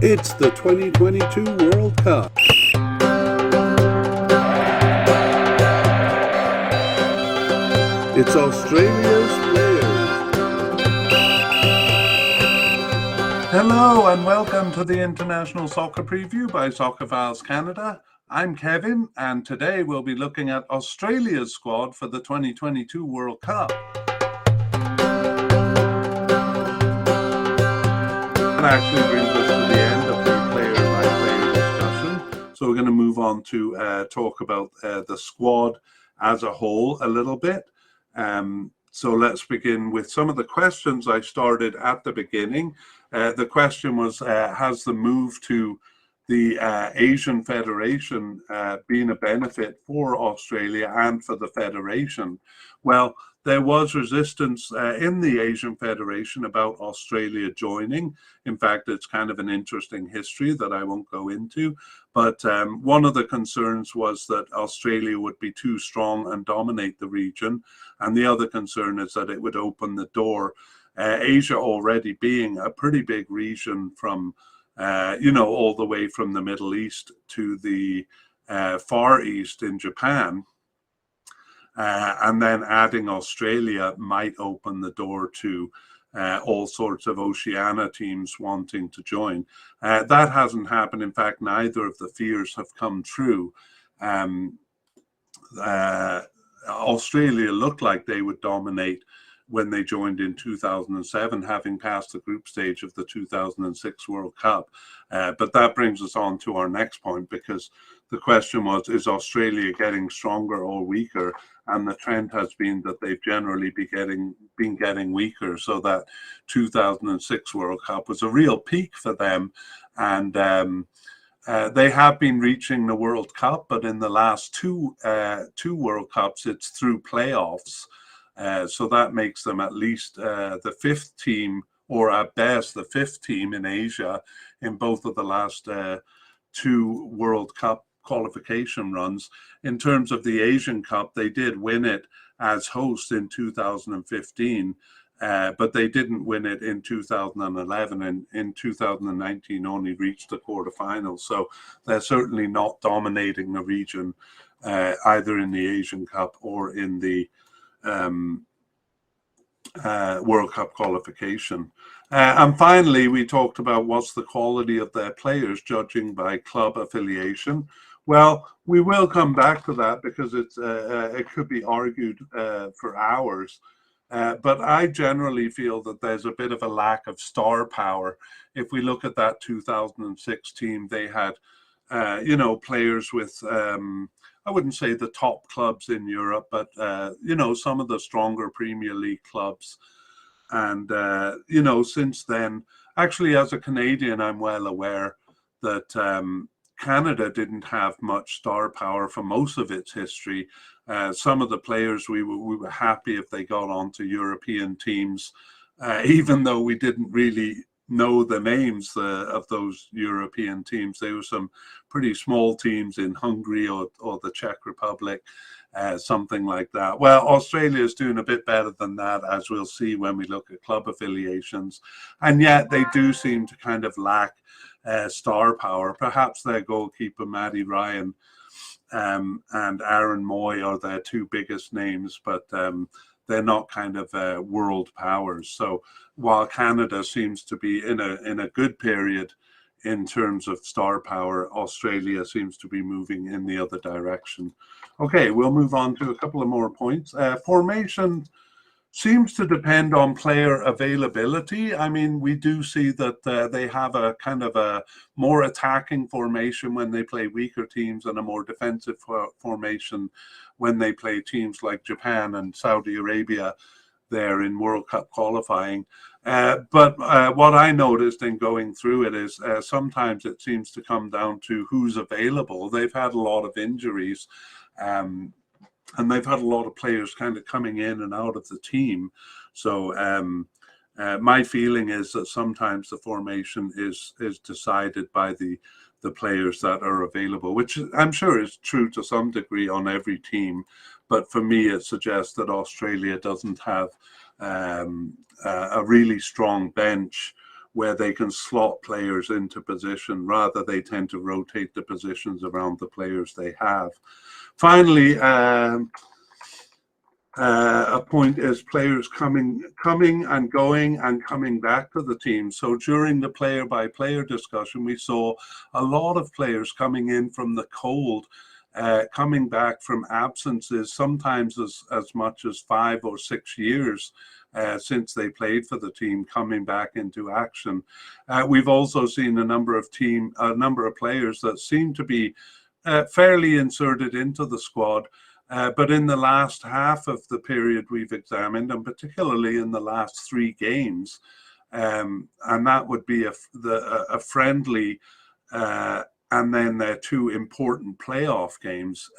It's the 2022 World Cup. It's Australia's players. Hello and welcome to the International Soccer Preview by Soccerphiles Canada. I'm Kevin, and today we'll be looking at Australia's squad for the 2022 World Cup. That actually brings us to the end of the player-by-player discussion. So we're going to move on to talk about the squad as a whole a little bit. So let's begin with some of the questions I started at the beginning. The question was, has the move to the Asian Federation been a benefit for Australia and for the Federation? Well, there was resistance in the Asian Federation about Australia joining. In fact, it's kind of an interesting history that I won't go into. But one of the concerns was that Australia would be too strong and dominate the region. And the other concern is that it would open the door. Asia already being a pretty big region from, all the way from the Middle East to the Far East in Japan. And then adding Australia might open the door to all sorts of Oceania teams wanting to join. That hasn't happened. In fact, neither of the fears have come true. Australia looked like they would dominate when they joined in 2007, having passed the group stage of the 2006 World Cup. But that brings us on to our next point, because the question was, is Australia getting stronger or weaker? And the trend has been that they've generally been getting weaker. So that 2006 World Cup was a real peak for them. And they have been reaching the World Cup, but in the last two World Cups, it's through playoffs. So that makes them at least the fifth team, or at best the fifth team in Asia in both of the last two World Cup qualification runs. In terms of the Asian Cup, they did win it as host in 2015, but they didn't win it in 2011, and in 2019 only reached the quarterfinals. So they're certainly not dominating the region, either in the Asian Cup or in the World Cup qualification. And finally, we talked about what's the quality of their players, judging by club affiliation. Well, we will come back to that, because it could be argued for hours. But I generally feel that there's a bit of a lack of star power. If we look at that 2006 team, they had, players with, I wouldn't say the top clubs in Europe, but, some of the stronger Premier League clubs. And, since then, actually, as a Canadian, I'm well aware that Canada didn't have much star power for most of its history. Some of the players, we were happy if they got onto European teams, even though we didn't really know the names of those European teams. There were some pretty small teams in Hungary or the Czech Republic, something like that. Well, Australia is doing a bit better than that, as we'll see when we look at club affiliations. And yet they do seem to kind of lack star power. Perhaps their goalkeeper, Matty Ryan, and Aaron Moy are their two biggest names, but they're not kind of world powers. So while Canada seems to be in a good period in terms of star power, Australia seems to be moving in the other direction. Okay, we'll move on to a couple of more points. Formation seems to depend on player availability. I mean, we do see that they have a kind of a more attacking formation when they play weaker teams, and a more defensive formation when they play teams like Japan and Saudi Arabia there in World Cup qualifying. But what I noticed in going through it is sometimes it seems to come down to who's available. They've had a lot of injuries. And they've had a lot of players kind of coming in and out of the team. So my feeling is that sometimes the formation is decided by the players that are available, which I'm sure is true to some degree on every team. But for me, it suggests that Australia doesn't have a really strong bench where they can slot players into position. Rather, they tend to rotate the positions around the players they have. Finally, a point is players coming and going and coming back to the team. So during the player-by-player discussion, we saw a lot of players coming in from the cold, coming back from absences, sometimes as much as 5 or 6 years since they played for the team, coming back into action. We've also seen a number of players that seem to be fairly inserted into the squad. But in the last half of the period we've examined, and particularly in the last 3 games, and that would be a friendly and then 2 important playoff games.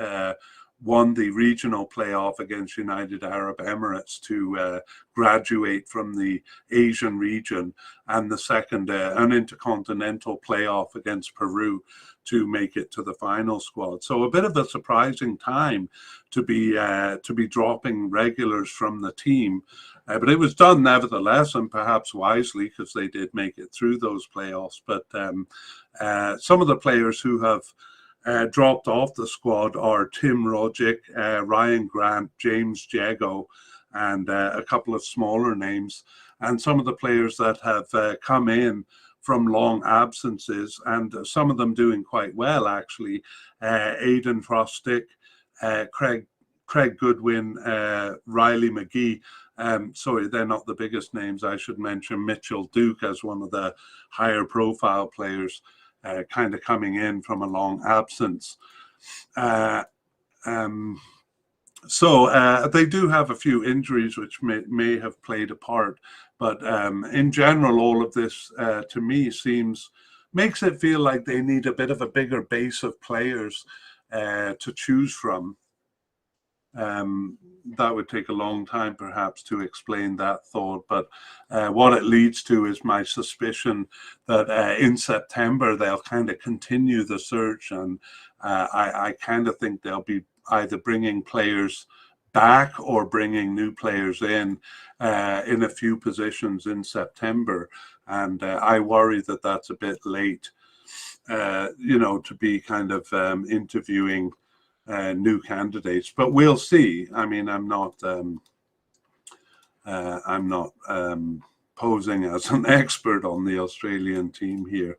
One, the regional playoff against United Arab Emirates to graduate from the Asian region, and the second, an intercontinental playoff against Peru to make it to the final squad. So a bit of a surprising time to be dropping regulars from the team, but it was done nevertheless, and perhaps wisely, because they did make it through those playoffs. But some of the players who have dropped off the squad are Tim Rogic, Ryan Grant, James Jago, and a couple of smaller names. And some of the players that have come in from long absences, and some of them doing quite well actually, Aidan Frostick, Craig Goodwin, Riley McGee. Sorry, they're not the biggest names. I should mention Mitchell Duke as one of the higher profile players, kind of coming in from a long absence. So they do have a few injuries which may have played a part, but in general, all of this to me makes it feel like they need a bit of a bigger base of players to choose from. That would take a long time perhaps to explain that thought, but what it leads to is my suspicion that in September they'll kind of continue the search, and I kind of think they'll be either bringing players back or bringing new players in a few positions in September, and I worry that that's a bit late, to be kind of interviewing new candidates, but we'll see. I mean, I'm not posing as an expert on the Australian team here.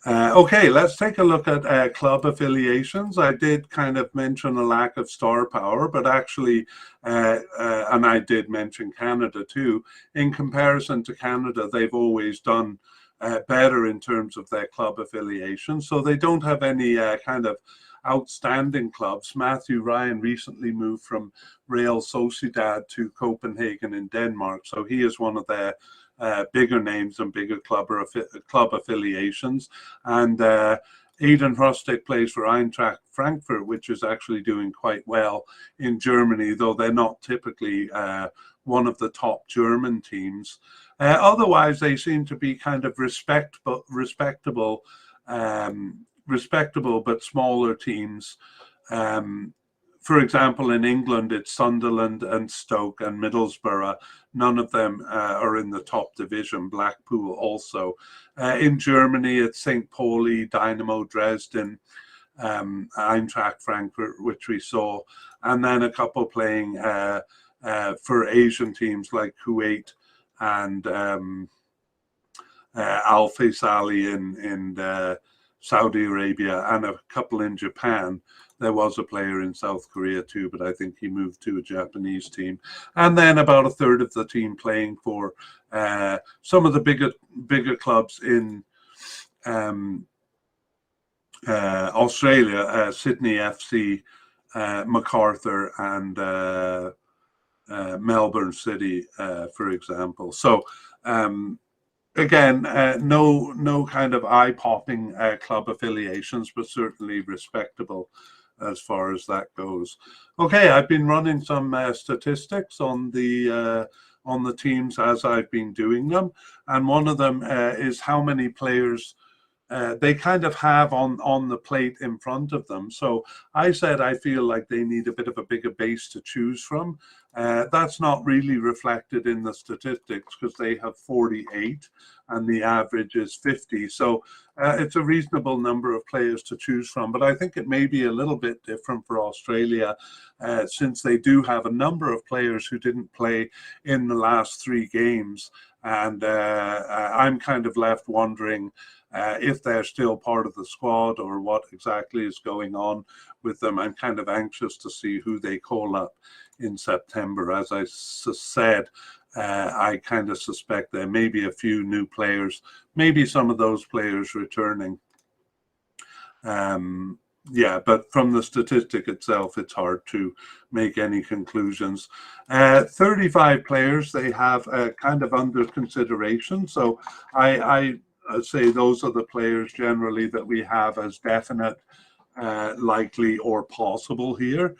Okay, let's take a look at club affiliations. I did kind of mention a lack of star power, but actually, and I did mention Canada too. In comparison to Canada, they've always done better in terms of their club affiliation. So they don't have any kind of outstanding clubs. Matthew Ryan recently moved from Real Sociedad to Copenhagen in Denmark, so he is one of their bigger names and bigger club affiliations. And Aidan Frostick plays for Eintracht Frankfurt, which is actually doing quite well in Germany, though they're not typically one of the top German teams. Otherwise, they seem to be kind of respectable but smaller teams. For example, in England, it's Sunderland and Stoke and Middlesbrough. None of them are in the top division. Blackpool also. In Germany, it's St. Pauli, Dynamo Dresden, Eintracht Frankfurt, which we saw, and then a couple playing for Asian teams like Kuwait and Al Faisali in Saudi Arabia, and a couple in Japan. There was a player in South Korea too, but I think he moved to a Japanese team. And then about a third of the team playing for some of the bigger clubs in Australia, Sydney FC, MacArthur, and Melbourne City, for example. So again, no kind of eye-popping club affiliations, but certainly respectable as far as that goes. Okay, I've been running some statistics on the teams as I've been doing them, and one of them is how many players they kind of have on the plate in front of them. So I said I feel like they need a bit of a bigger base to choose from. That's not really reflected in the statistics because they have 48 and the average is 50. So it's a reasonable number of players to choose from. But I think it may be a little bit different for Australia since they do have a number of players who didn't play in the last 3 games. And I'm kind of left wondering if they're still part of the squad or what exactly is going on with them. I'm kind of anxious to see who they call up in September. As I said, I kind of suspect there may be a few new players, maybe some of those players returning. Yeah, but from the statistic itself, it's hard to make any conclusions. 35 players they have kind of under consideration. So I say those are the players generally that we have as definite, likely, or possible here.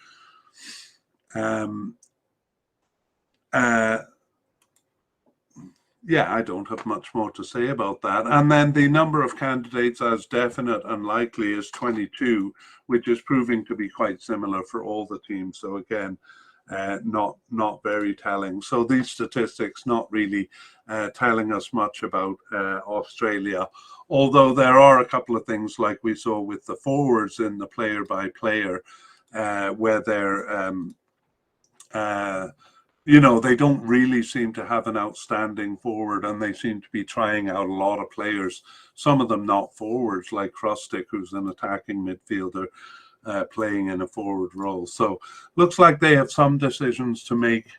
Yeah, I don't have much more to say about that. And then the number of candidates as definite and likely is 22, which is proving to be quite similar for all the teams. So again, not very telling. So these statistics not really telling us much about Australia, although there are a couple of things like we saw with the forwards in the player by player, where they're they don't really seem to have an outstanding forward, and they seem to be trying out a lot of players, some of them not forwards, like Krustic, who's an attacking midfielder, playing in a forward role. So looks like they have some decisions to make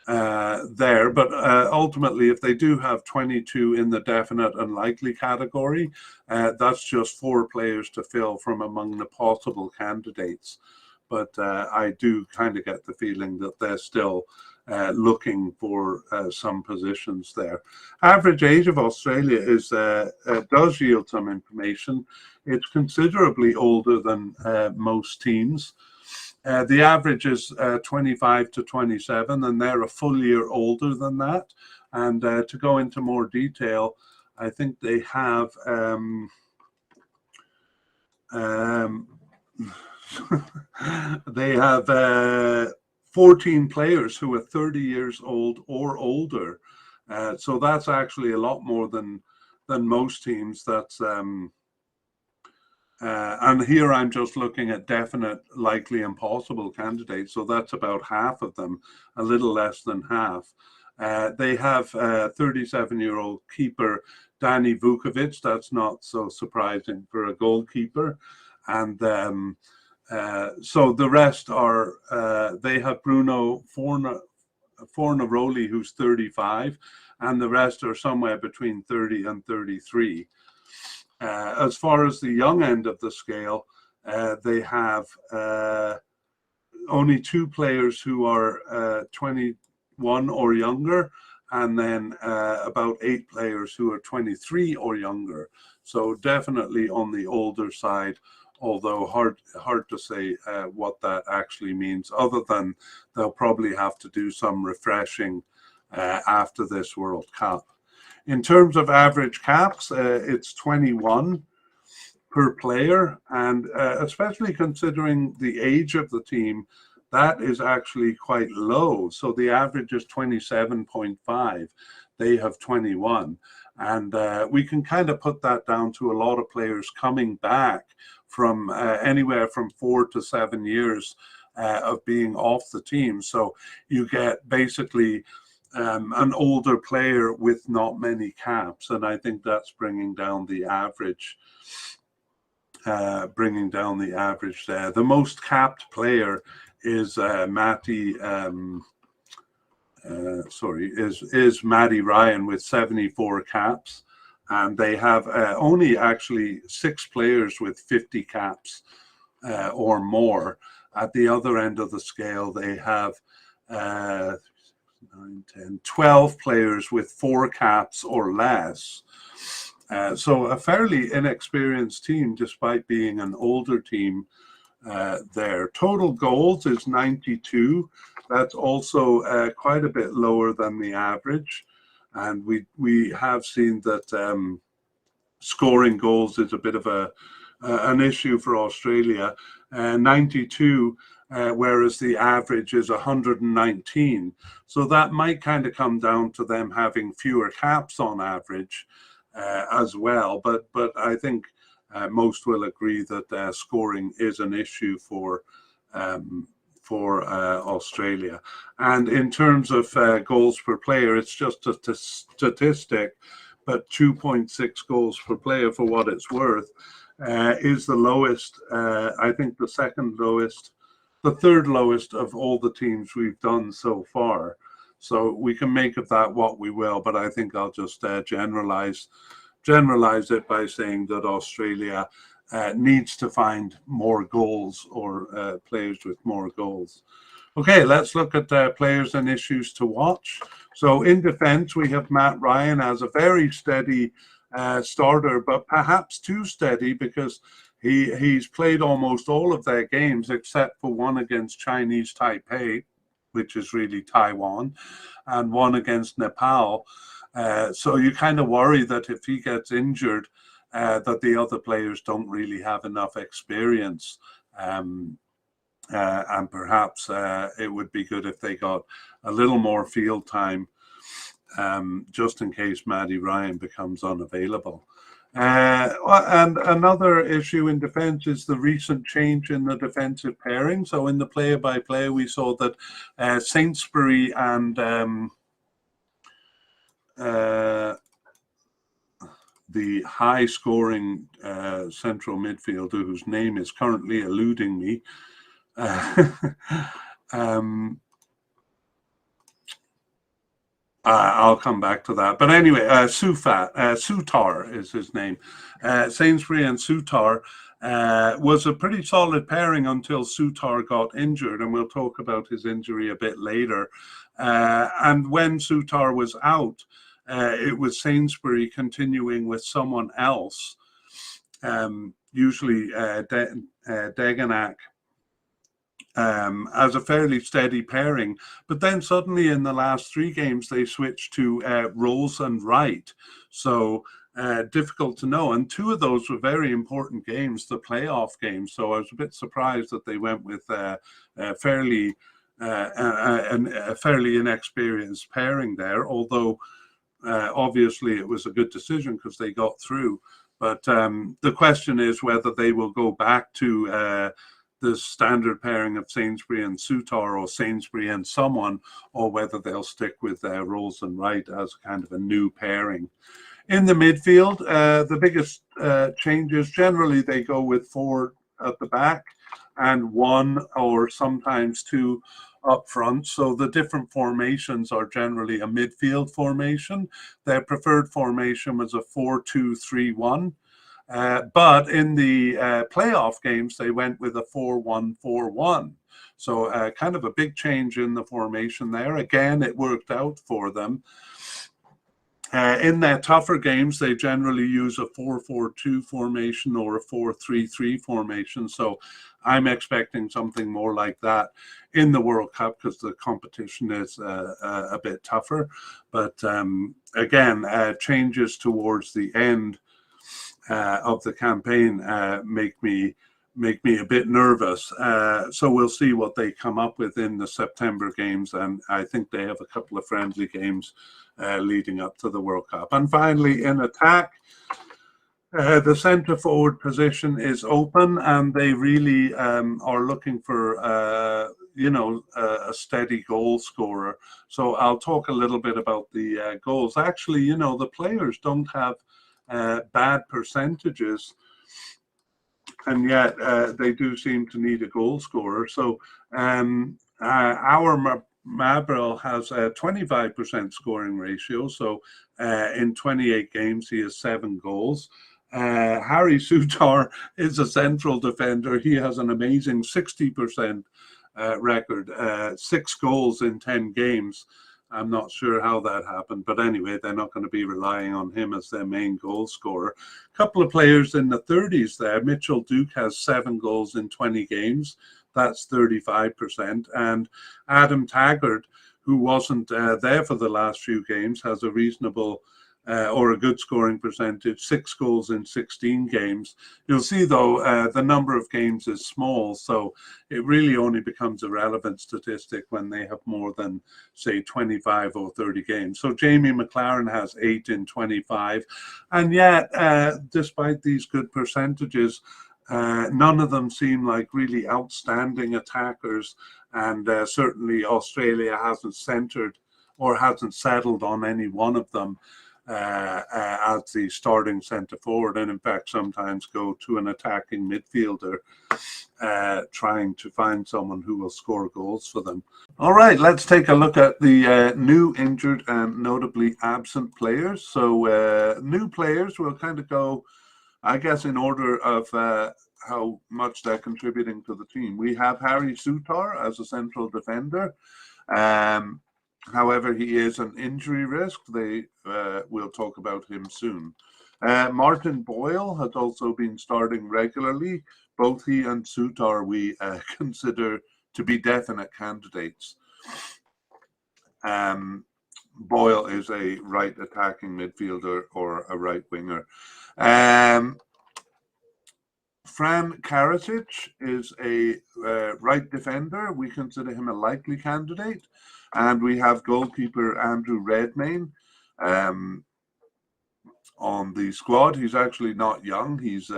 there, but ultimately, if they do have 22 in the definite and likely category, that's just 4 players to fill from among the possible candidates. But I do kind of get the feeling that they're still looking for some positions there. Average age of Australia is does yield some information. It's considerably older than most teams. The average is 25 to 27, and they're a full year older than that. And to go into more detail, I think they have they have 14 players who are 30 years old or older. So that's actually a lot more than most teams. That's and here I'm just looking at definite, likely, and possible candidates. So that's about half of them, a little less than half. They have 37-year-old keeper Danny Vukovic. That's not so surprising for a goalkeeper. And so the rest are, they have Bruno Fornaroli, who's 35, and the rest are somewhere between 30 and 33. As far as the young end of the scale, they have only 2 players who are 21 or younger, and then about 8 players who are 23 or younger. So definitely on the older side, although hard to say what that actually means, other than they'll probably have to do some refreshing after this World Cup. In terms of average caps, it's 21 per player, and especially considering the age of the team, that is actually quite low. So the average is 27.5. They have 21. And we can kind of put that down to a lot of players coming back from anywhere from 4 to 7 years of being off the team. So you get basically an older player with not many caps, and I think that's bringing down the average. There. The most capped player is Matty Ryan with 74 caps, and they have only actually 6 players with 50 caps or more. At the other end of the scale, they have 9, 10, 12 players with 4 caps or less. So a fairly inexperienced team, despite being an older team. Their total goals is 92. That's also quite a bit lower than the average, and we have seen that scoring goals is a bit of an issue for Australia. 92 whereas the average is 119. So that might kind of come down to them having fewer caps on average as well. But I think most will agree that scoring is an issue for Australia. And in terms of goals per player, it's just a statistic, but 2.6 goals per player, for what it's worth, is the lowest, I think the second lowest, the third lowest of all the teams we've done so far. So we can make of that what we will, but I think I'll just generalize it by saying that Australia needs to find more goals, or players with more goals. Okay, let's look at players and issues to watch. So in defense, we have Matt Ryan as a very steady starter, but perhaps too steady, because he's played almost all of their games except for one against Chinese Taipei, which is really Taiwan, and one against Nepal. So you kind of worry that if he gets injured, that the other players don't really have enough experience. And perhaps it would be good if they got a little more field time, just in case Matty Ryan becomes unavailable. And another issue in defense is the recent change in the defensive pairing. So in the player-by-player, we saw that Sainsbury and the high-scoring central midfielder, whose name is currently eluding me, I'll come back to that. But anyway, Sutar is his name. Sainsbury and Sutar was a pretty solid pairing until Sutar got injured, and we'll talk about his injury a bit later. And when Sutar was out, it was Sainsbury continuing with someone else, usually Degenak, as a fairly steady pairing. But then suddenly in the last three games, they switched to Rolls and Wright. So difficult to know. And two of those were very important games, the playoff games. So I was a bit surprised that they went with a fairly inexperienced pairing there, although obviously it was a good decision because they got through. But the question is whether they will go back to the standard pairing of Sainsbury and Sutar, or Sainsbury and someone, or whether they'll stick with Rolls and Wright as kind of a new pairing. In the midfield, the biggest changes, generally they go with four at the back and one or sometimes two up front. So the different formations are generally a midfield formation. Their preferred formation was a 4-2-3-1. But in the playoff games, they went with a 4-1-4-1. So kind of a big change in the formation there. Again, it worked out for them. In their tougher games, they generally use a 4-4-2 formation or a 4-3-3 formation. So I'm expecting something more like that in the World Cup, because the competition is a bit tougher. But again, changes towards the end of the campaign make me a bit nervous. So we'll see what they come up with in the September games, and I think they have a couple of friendly games leading up to the World Cup. And finally, in attack, the centre forward position is open, and they really are looking for a steady goal scorer. So I'll talk a little bit about the goals. Actually, the players don't have bad percentages, and yet they do seem to need a goal scorer. So our Mabrel has a 25% scoring ratio. So in 28 games, he has 7 goals. Harry Sutar is a central defender. He has an amazing 60% record, 6 goals in 10 games. I'm not sure how that happened, but anyway, they're not going to be relying on him as their main goal scorer. A couple of players in the 30s there. Mitchell Duke has 7 goals in 20 games. That's 35%. And Adam Taggart, who wasn't there for the last few games, has a reasonable or a good scoring percentage, 6 goals in 16 games. You'll see, though, the number of games is small, so it really only becomes a relevant statistic when they have more than, say, 25 or 30 games. So Jamie McLaren has 8 in 25, and yet, despite these good percentages, none of them seem like really outstanding attackers, and certainly Australia hasn't centered or hasn't settled on any one of them as the starting centre forward, and in fact sometimes go to an attacking midfielder trying to find someone who will score goals for them. All right, let's take a look at the new, injured and notably absent players. So new players will kind of go, I guess, in order of how much they're contributing to the team. We have Harry Souttar as a central defender. However, he is an injury risk. They will talk about him soon. Martin Boyle has also been starting regularly. Both he and Souttar we consider to be definite candidates. Boyle is a right attacking midfielder or a right winger. Fran Karacic is a right defender. We consider him a likely candidate. And we have goalkeeper Andrew Redmayne on the squad. He's actually not young. He's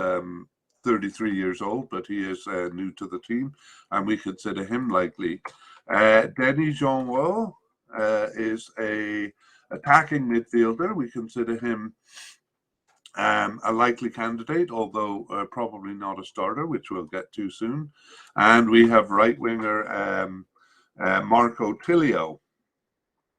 33 years old, but he is new to the team, and we consider him likely. Denis Jeanreau is a attacking midfielder. We consider him a likely candidate, although probably not a starter, which we'll get to soon. And we have right winger Marco Tilio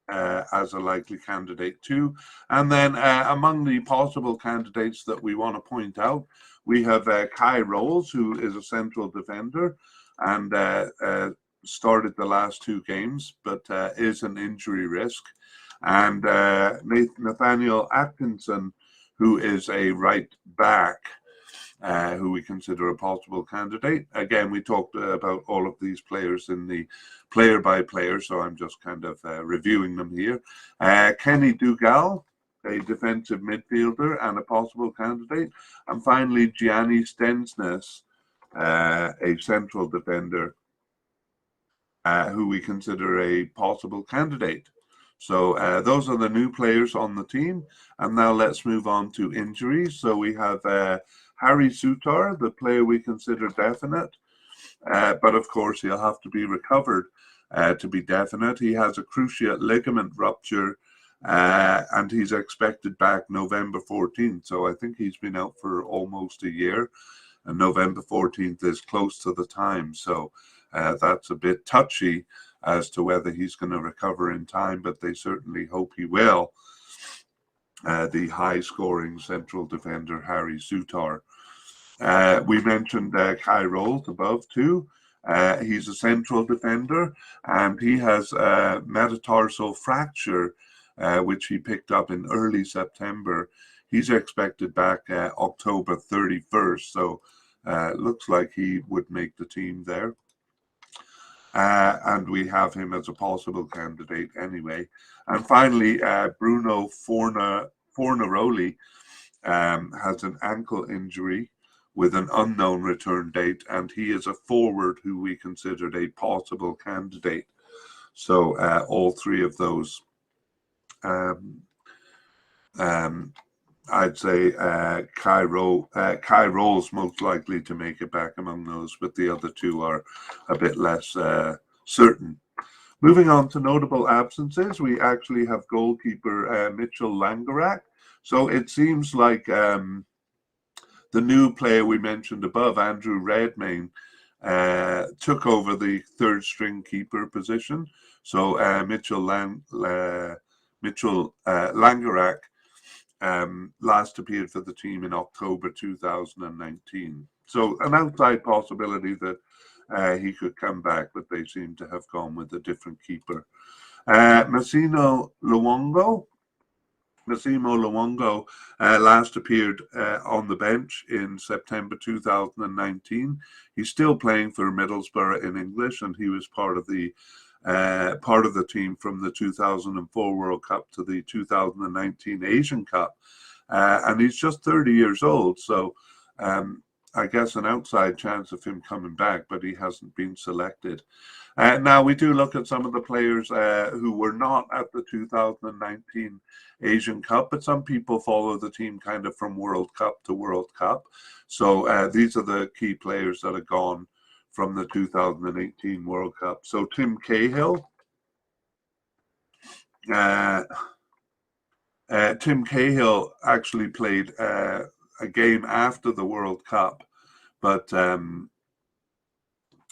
as a likely candidate too. And then among the possible candidates that we want to point out, we have Kai Rolls, who is a central defender and started the last 2 games, but is an injury risk. And Nathaniel Atkinson, who is a right back, who we consider a possible candidate. Again, we talked about all of these players in the player by player, so I'm just kind of reviewing them here. Kenny Dougal, a defensive midfielder and a possible candidate. And finally, Gianni Stensnes, a central defender, who we consider a possible candidate. So those are the new players on the team. And now let's move on to injuries. So we have Harry Souttar, the player we consider definite, but of course he'll have to be recovered to be definite. He has a cruciate ligament rupture and he's expected back November 14th. So I think he's been out for almost a year, and November 14th is close to the time. So that's a bit touchy as to whether he's going to recover in time, but they certainly hope he will. The high-scoring central defender, Harry Souttar. We mentioned Kai Rolls above too. He's a central defender, and he has a metatarsal fracture, which he picked up in early September. He's expected back October 31st, so looks like he would make the team there. And we have him as a possible candidate anyway. And finally, Bruno Fornaroli has an ankle injury with an unknown return date, and he is a forward who we considered a possible candidate. So all 3 of those, I'd say Kai Rolls most likely to make it back among those, but the other 2 are a bit less certain. Moving on to notable absences, we actually have goalkeeper Mitchell Langerak. So it seems like the new player we mentioned above, Andrew Redmayne, took over the 3rd string keeper position. So Mitchell Langerak last appeared for the team in October 2019. So an outside possibility that he could come back, but they seem to have gone with a different keeper. Massimo Luongo last appeared on the bench in September 2019. He's still playing for Middlesbrough in English, and he was part of the part of the team from the 2004 World Cup to the 2019 Asian Cup. And he's just 30 years old, so I guess an outside chance of him coming back, but he hasn't been selected. Now, we do look at some of the players who were not at the 2019 Asian Cup, but some people follow the team kind of from World Cup to World Cup. So these are the key players that have gone from the 2018 World Cup. So Tim Cahill. Tim Cahill actually played a game after the World Cup, but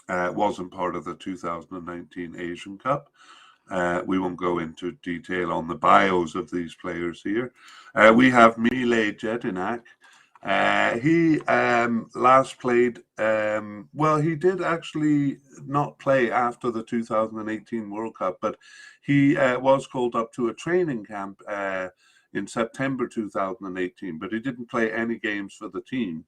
wasn't part of the 2019 Asian Cup. We won't go into detail on the bios of these players here. We have Mile Jedinak. He last played, well, he did actually not play after the 2018 World Cup, but he was called up to a training camp in September 2018, but he didn't play any games for the team.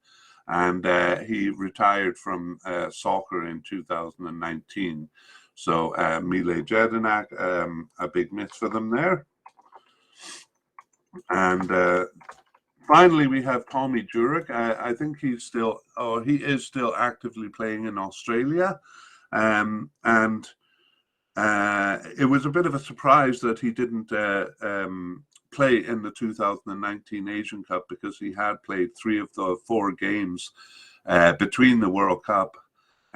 And he retired from soccer in 2019. So Mile Jedinak, a big miss for them there. And finally, we have Tommy Jurek. I think he is still actively playing in Australia. And it was a bit of a surprise that he didn't play in the 2019 Asian Cup, because he had played 3 of the 4 games between the World Cup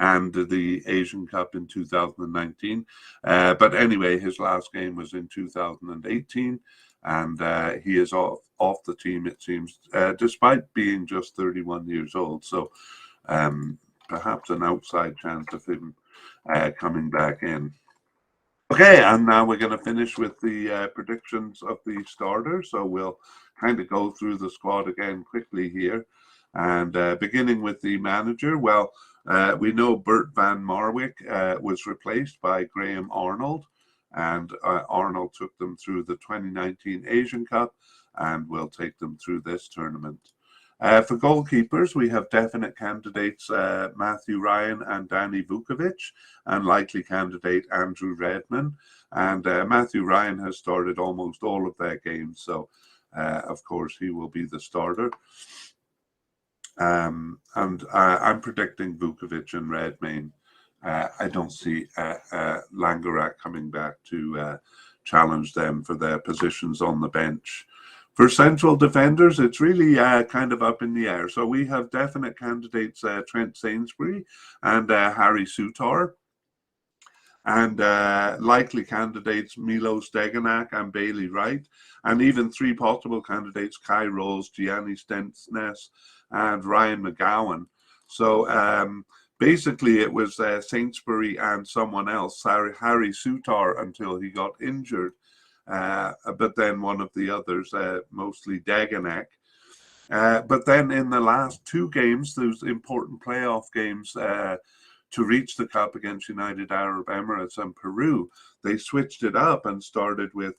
and the Asian Cup in 2019. But anyway, his last game was in 2018, and he is off the team, it seems, despite being just 31 years old. So perhaps an outside chance of him coming back in. Okay, and now we're going to finish with the predictions of the starters. So we'll kind of go through the squad again quickly here. And beginning with the manager, well, we know Bert van Marwijk was replaced by Graham Arnold. And Arnold took them through the 2019 Asian Cup and will take them through this tournament. For goalkeepers, we have definite candidates Matthew Ryan and Danny Vukovic, and likely candidate Andrew Redman. And Matthew Ryan has started almost all of their games, so of course he will be the starter. And I'm predicting Vukovic and Redmayne. I don't see Langerak coming back to challenge them for their positions on the bench. For central defenders, it's really kind of up in the air. So we have definite candidates Trent Sainsbury and Harry Sutar. And likely candidates Milos Degenak and Bailey Wright. And even 3 possible candidates, Kai Rolls, Gianni Stensnes, and Ryan McGowan. So basically it was Sainsbury and someone else, Harry Sutar, until he got injured. But then one of the others, mostly Degenek. But then in the last 2 games, those important playoff games to reach the Cup against United Arab Emirates and Peru, they switched it up and started with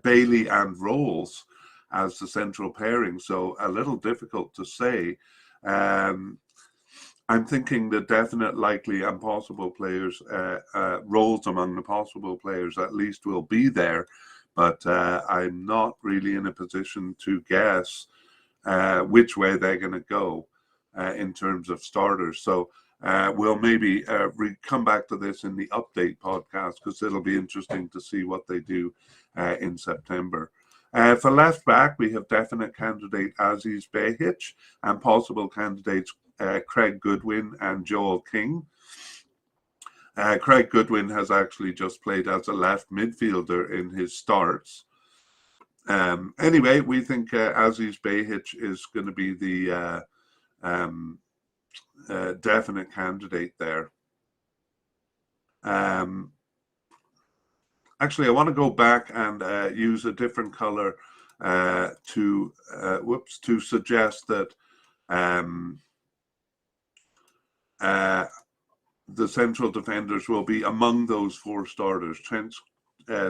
Bailey and Rolls as the central pairing. So a little difficult to say. I'm thinking the definite, likely, and possible players, Rolls among the possible players at least, will be there, but I'm not really in a position to guess which way they're going to go in terms of starters. So we'll maybe come back to this in the update podcast, because it'll be interesting to see what they do in September. For left back, we have definite candidate Aziz Behic and possible candidates Craig Goodwin and Joel King. Craig Goodwin has actually just played as a left midfielder in his starts. Anyway, we think Aziz Behic is going to be the definite candidate there. Actually, I want to go back and use a different color to suggest that the central defenders will be among those 4 starters: Trent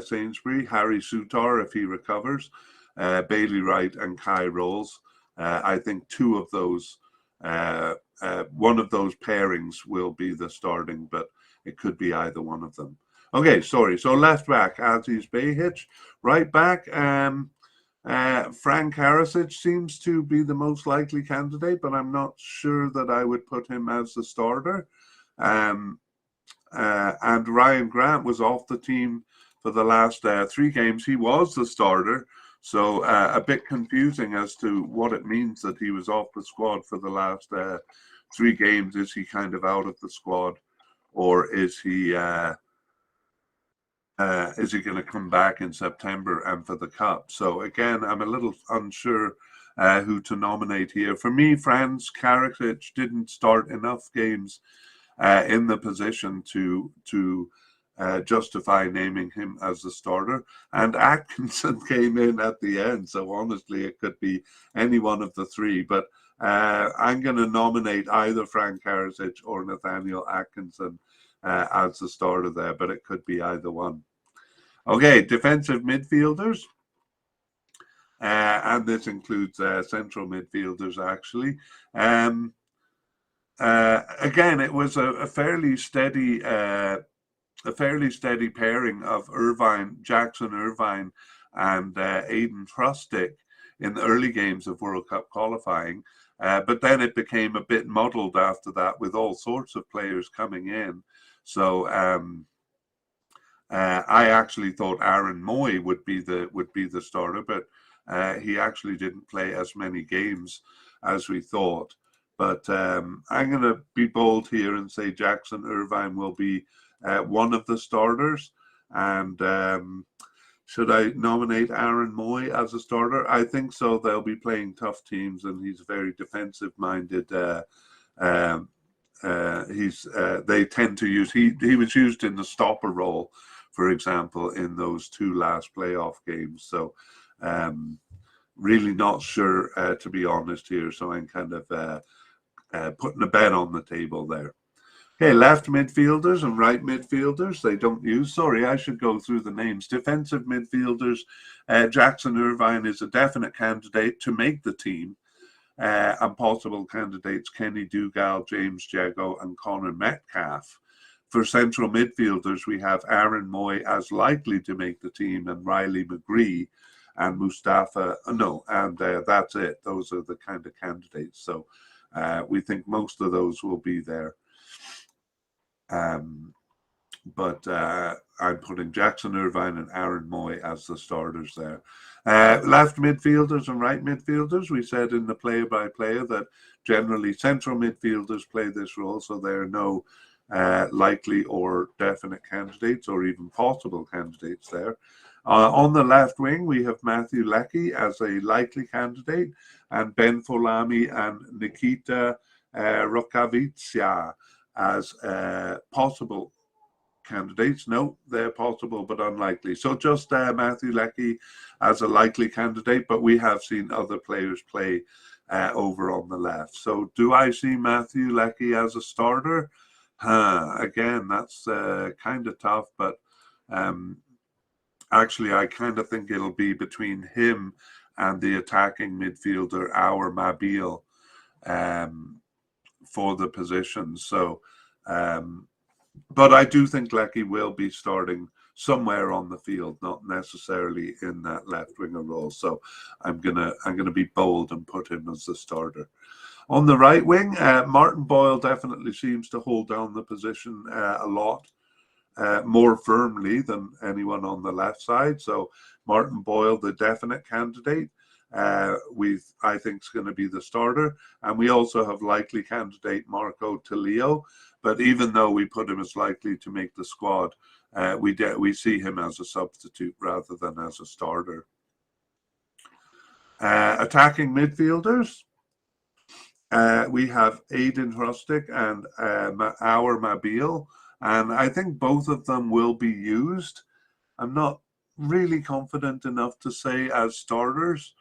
Sainsbury, Harry Sutar if he recovers, Bailey Wright, and Kai Rolls. I think 2 of those, one of those pairings will be the starting, but it could be either one of them. Okay, sorry. So left back, Aziz Behic. Right back, Frank Karasic seems to be the most likely candidate, but I'm not sure that I would put him as the starter. And Ryan Grant was off the team for the last 3 games. He was the starter, so a bit confusing as to what it means that he was off the squad for the last 3 games. Is he kind of out of the squad, or is he going to come back in September and for the Cup? So again, I'm a little unsure who to nominate here. For me, Franz Karakic didn't start enough games in the position to justify naming him as the starter. And Atkinson came in at the end, so honestly, it could be any one of the 3. But I'm going to nominate either Frank Karasic or Nathaniel Atkinson as the starter there, but it could be either one. Okay, defensive midfielders. And this includes central midfielders, actually. Again, it was a fairly steady pairing of Jackson Irvine, and Aiden Trustic in the early games of World Cup qualifying. But then it became a bit muddled after that, with all sorts of players coming in. So I actually thought Aaron Moy would be the starter, but he actually didn't play as many games as we thought. But I'm going to be bold here and say Jackson Irvine will be one of the starters. And should I nominate Aaron Moy as a starter? I think so. They'll be playing tough teams, and he's very defensive-minded. They tend to use. He was used in the stopper role, for example, in those 2 last playoff games. So really not sure, to be honest here. So I'm kind of putting a bet on the table there. Okay, left midfielders and right midfielders, they don't use. Sorry, I should go through the names. Defensive midfielders, Jackson Irvine is a definite candidate to make the team. And possible candidates, Kenny Dougal, James Jago, and Connor Metcalf. For central midfielders, we have Aaron Moy as likely to make the team, and Riley McGree and Mustafa. That's it. Those are the kind of candidates. So we think most of those will be there. But I'm putting Jackson Irvine and Aaron Moy as the starters there. Left midfielders and right midfielders, we said in the player-by-player that generally central midfielders play this role, so there are no likely or definite candidates or even possible candidates there. On the left wing, we have Matthew Leckie as a likely candidate, and Ben Folami and Nikita Rukavitsya as possible candidates. No, they're possible but unlikely. So just Matthew Leckie as a likely candidate, but we have seen other players play over on the left. So do I see Matthew Leckie as a starter? Again, that's kind of tough, but actually I kind of think it'll be between him and the attacking midfielder, Our Mabil, for the position. So but I do think Leckie will be starting somewhere on the field, not necessarily in that left winger role. So I'm gonna be bold and put him as the starter. On the right wing, Martin Boyle definitely seems to hold down the position a lot more firmly than anyone on the left side. So Martin Boyle, the definite candidate, I think is going to be the starter. And we also have likely candidate Marco Tilio. But even though we put him as likely to make the squad, we see him as a substitute rather than as a starter. Attacking midfielders, we have Aiden Hrustic and Our Mabil, and I think both of them will be used. I'm not really confident enough to say as starters.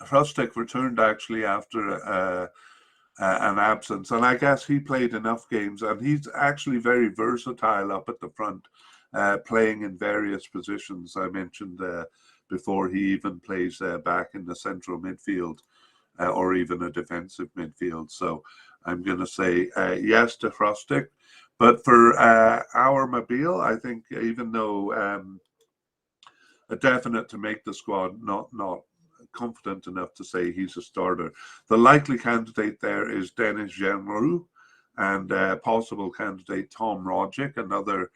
Hrustic returned actually after an absence, and I guess he played enough games, and he's actually very versatile up at the front, playing in various positions. I mentioned before he even plays back in the central midfield or even a defensive midfield. So I'm going to say yes to Frostic. But for our Mobile, I think even though a definite to make the squad, not confident enough to say he's a starter. The likely candidate there is Denis Genroux, and possible candidate Tom Rogic, another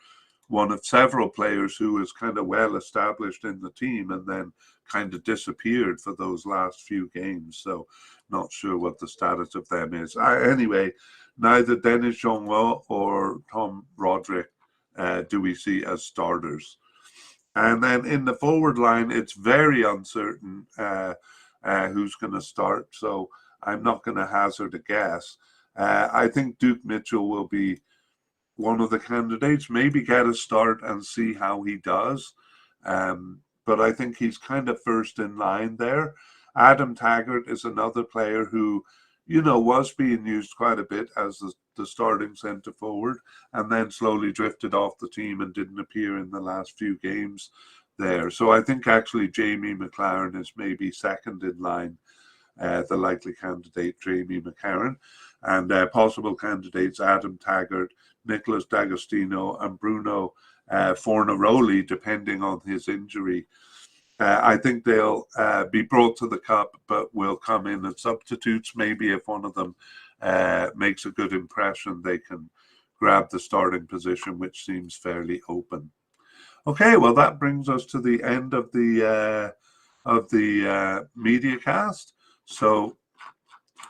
one of several players who is kind of well established in the team and then kind of disappeared for those last few games. So not sure what the status of them is. Anyway, neither Denis Genroux or Tom Roderick do we see as starters. And then in the forward line, it's very uncertain who's going to start. So I'm not going to hazard a guess. I think Duke Mitchell will be one of the candidates, maybe get a start and see how he does. But I think he's kind of first in line there. Adam Taggart is another player who, was being used quite a bit as the starting centre forward, and then slowly drifted off the team and didn't appear in the last few games there. So I think actually Jamie McLaren is maybe second in line, the likely candidate, Jamie McCarran, and possible candidates Adam Taggart, Nicholas D'Agostino, and Bruno Fornaroli, depending on his injury. I think they'll be brought to the cup, but will come in as substitutes. Maybe if one of them makes a good impression, they can grab the starting position, which seems fairly open. Okay, well, that brings us to the end of the media cast. So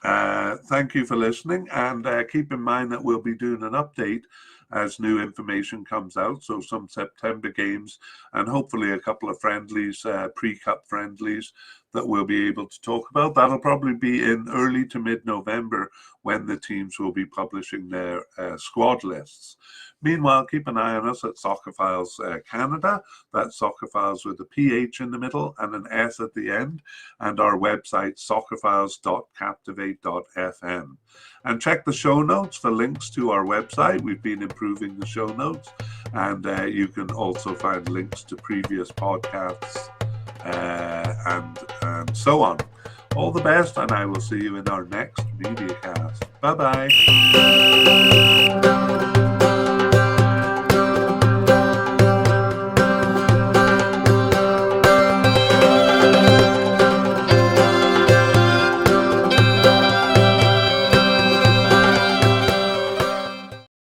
thank you for listening, and keep in mind that we'll be doing an update as new information comes out. So some September games and hopefully a couple of friendlies, pre-cup friendlies that we'll be able to talk about. That'll probably be in early to mid-November when the teams will be publishing their squad lists. Meanwhile, keep an eye on us at Soccerphiles Canada. That's Soccerphiles with a PH in the middle and an S at the end, and our website, soccerphiles.captivate.fm. And check the show notes for links to our website. We've been improving the show notes, and you can also find links to previous podcasts and so on. All the best, and I will see you in our next media cast. Bye-bye.